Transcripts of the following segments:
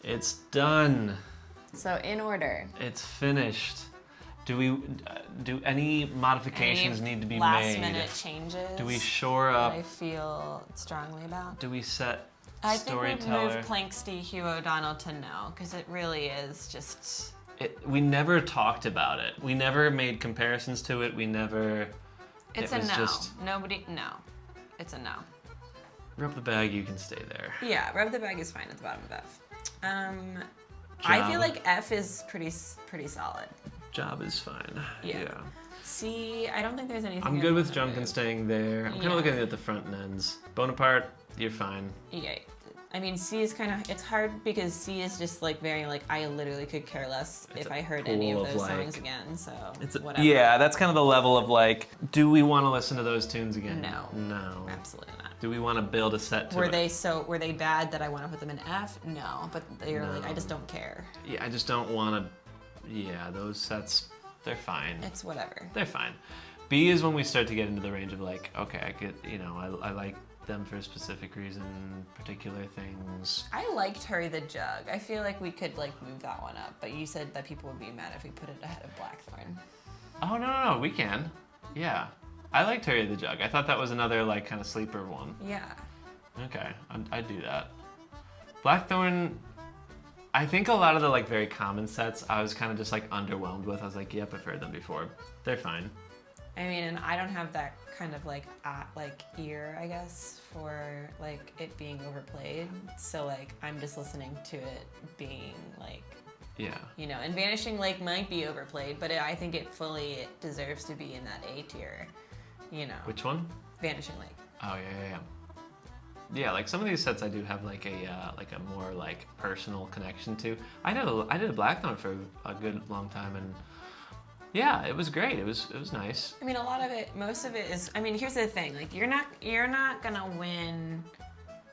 It's done. So in order. It's finished. Do any modifications need to be last made? minute changes? Do we shore up? That I feel strongly about. Do we set I think we've storyteller? moved Planksty Hugh O'Donnell to no, because it really is just. We never talked about it. We never made comparisons to it. We never. It's it a was no. Just, No. It's a no. rub the bag. You can stay there. Yeah, rub the bag is fine at the bottom of F. I feel like F is pretty solid. Job is fine. Yeah. C, I don't think there's anything. I'm good with Junkin staying there. I'm kind of looking at the front ends. Bonaparte, you're fine. Yeah. I mean, C is kind of, it's hard because C is just like very like, I literally could care less if I heard any of those songs again, so whatever. Yeah, that's kind of the level of like, do we want to listen to those tunes again? No. No. Absolutely not. Do we want to build a set to it? Were they bad that I want to put them in F? No, but they're like, I just don't care. Yeah, I just don't want to, yeah, those sets, they're fine. It's whatever. They're fine. B is when we start to get into the range of like, okay, I get, I like them for a specific reason, particular things. I liked Hurry the Jug. I feel like we could like move that one up, but you said that people would be mad if we put it ahead of Blackthorn. Oh, no, we can. Yeah. I liked Hurry the Jug. I thought that was another like kind of sleeper one. Yeah. Okay, I'd do that. Blackthorn, I think a lot of the like very common sets I was kind of just like underwhelmed with. I was like, yep, I've heard them before. They're fine. I mean, and I don't have that kind of like ear, I guess, for like it being overplayed. So like I'm just listening to it being like, yeah, and Vanishing Lake might be overplayed, but I think it fully deserves to be in that A tier. Which one? Vanishing Lake. Oh yeah. Yeah, like some of these sets I do have like a more like personal connection to. I did a Blackthorn for a good long time, and yeah, it was great. It was nice. I mean, most of it is. I mean, here's the thing: like you're not gonna win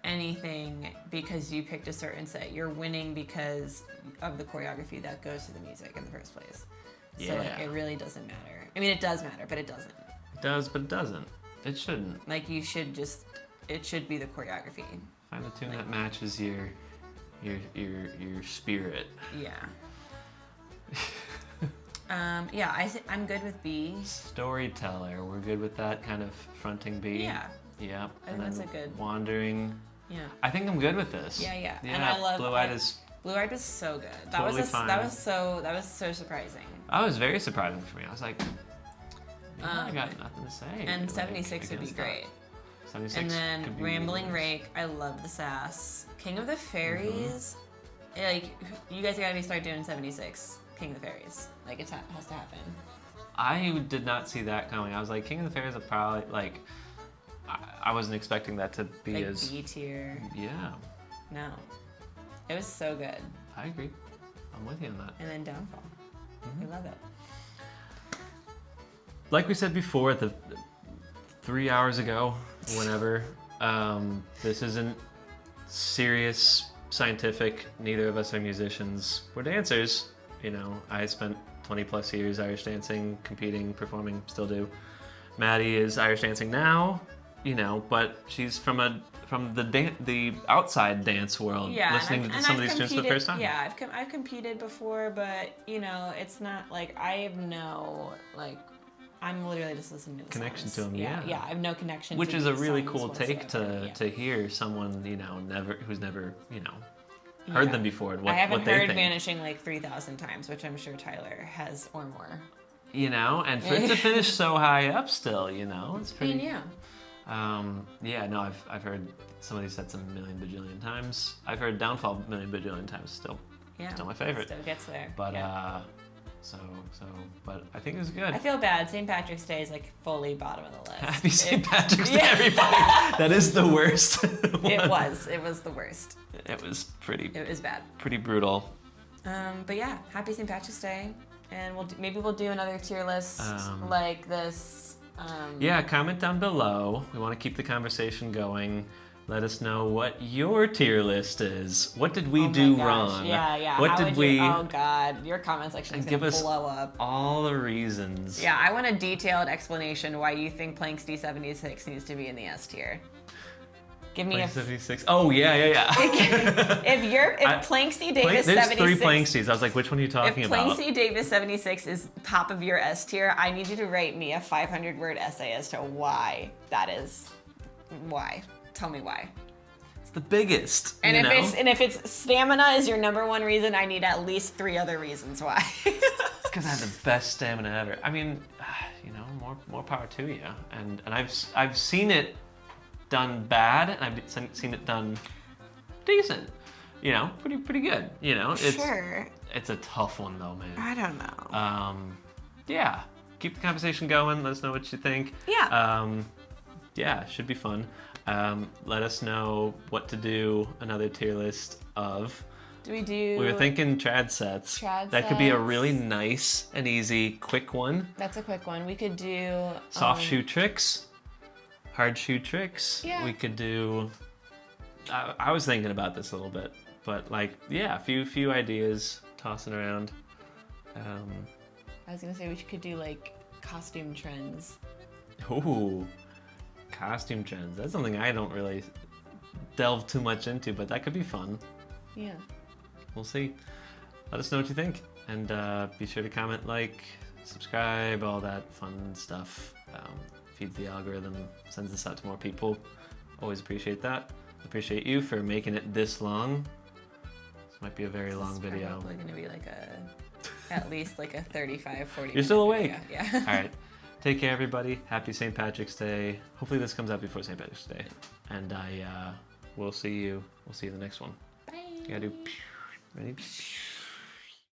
anything because you picked a certain set. You're winning because of the choreography that goes to the music in the first place. So like, it really doesn't matter. I mean, it does matter, but it doesn't. It does, but it doesn't. It shouldn't. Like you should just. It should be the choreography. Find a tune that matches your spirit. Yeah. I'm good with B. Storyteller, we're good with that kind of fronting B. Yeah. Yeah. I think that's a good. Wandering. Yeah. I think I'm good with this. Yeah. Yeah. And I love Blue Eyed is. Blue Eyed was so good. Totally fine. That was so surprising. That was very surprising for me. I was like, I got nothing to say. And 76 would be great. 76 and then could be Rambling Rake, I love the sass. King of the Fairies, like you guys gotta start doing 76. King of the Fairies, like it has to happen. I did not see that coming. I was like, King of the Fairies are probably like, I wasn't expecting that to be like as B tier. Yeah. No, it was so good. I agree. I'm with you on that. And then Downfall. I love it. Like we said before, 3 hours ago, whenever, this isn't serious, scientific. Neither of us are musicians. We're dancers. I spent 20 plus years Irish dancing, competing, performing, still do. Maddie is Irish dancing now, but she's from the outside dance world, listening to some of these tunes for the first time. Yeah, I've competed before, but it's not like I have no like. I'm literally just listening to the connection songs. to them. Yeah, I have no connection. Which to is a these really songs cool take whatsoever. to hear someone who's never heard them before. And what, I haven't what they heard think. Vanishing like 3,000 times, which I'm sure Tyler has or more. And for it to finish so high up still, it's pretty. Yeah. I've heard some of these sets a million bajillion times. I've heard Downfall a million bajillion times still. Yeah. Still my favorite. Still gets there. But but I think it was good. I feel bad. St. Patrick's Day is like fully bottom of the list. Happy St. Patrick's Day, everybody. That is the worst. It was the worst. It was pretty. It was bad. Pretty brutal. But yeah, happy St. Patrick's Day, and maybe we'll do another tier list like this. Yeah, comment down below. We want to keep the conversation going. Let us know what your tier list is. What did we do wrong? Yeah. What did we? Oh God, your comment section is gonna blow up. All the reasons. Yeah, I want a detailed explanation why you think Planksty 76 needs to be in the S tier. Give me Plank 76. Oh, yeah. if Planksy Davis 76. There's 3 Planksies. I was like, which one are you talking If about? Planksy Davis 76 is top of your S tier, I need you to write me a 500-word essay as to why that is. Why? Tell me why. It's the biggest. And you know? if it's stamina is your number one reason, I need at least 3 other reasons why. Because I have the best stamina ever. I mean, you know, more power to you. And I've seen it done bad, and I've seen it done decent. You know, pretty good. You know, it's a tough one though, man. I don't know. Yeah. Keep the conversation going. Let us know what you think. Yeah. Yeah, should be fun. Let us know what to do. Another tier list of. We were thinking trad sets. That could be a really nice and easy, quick one. That's a quick one. We could do soft shoe tricks, hard shoe tricks. Yeah. We could do. I was thinking about this a little bit, but like, yeah, a few ideas tossing around. I was gonna say we could do like costume trends. Ooh, costume trends. That's something I don't really delve too much into, but that could be fun. Yeah. We'll see. Let us know what you think, and be sure to comment, like, subscribe, all that fun stuff. Feeds the algorithm, sends this out to more people. Always appreciate that. Appreciate you for making it this long. This might be a very long video. It's probably gonna be like at least like a 35, 40. You're still awake. Yeah. All right. Take care, everybody. Happy St. Patrick's Day. Hopefully this comes out before St. Patrick's Day, and we'll see you. We'll see you in the next one. Bye. You gotta do. Ready?